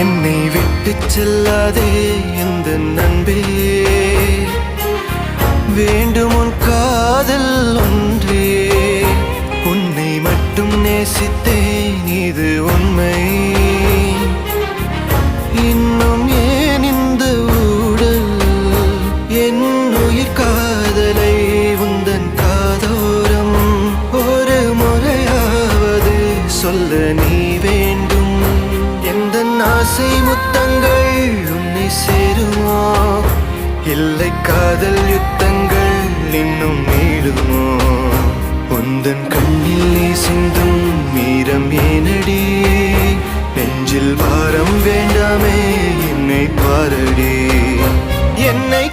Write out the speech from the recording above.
என்னை விட்டு செல்லாதே எந்த நண்பே, வேண்டும் உன் காதல் ஒன்றே. உன்னை மட்டும் நேசித்தேன் இது உண்மை. இன்னும் ஏன் இந்த ஊடல் என் உயிர் காதலை உந்தன் காதோரம் ஒரு முறையாவது சொல்ல நீ வேண்டும். எந்த ஆசை முத்தங்கள் உன்னை சேருமோ, இல்லை காதல் யுத்தங்கள் இன்னும் நீளுமோ. உந்தன் கண்ணில் நீ சிந்தும் மீரம் ஏனடி, நெஞ்சில் பாரம் வேண்டாமே என்னை பாரடி. என்னை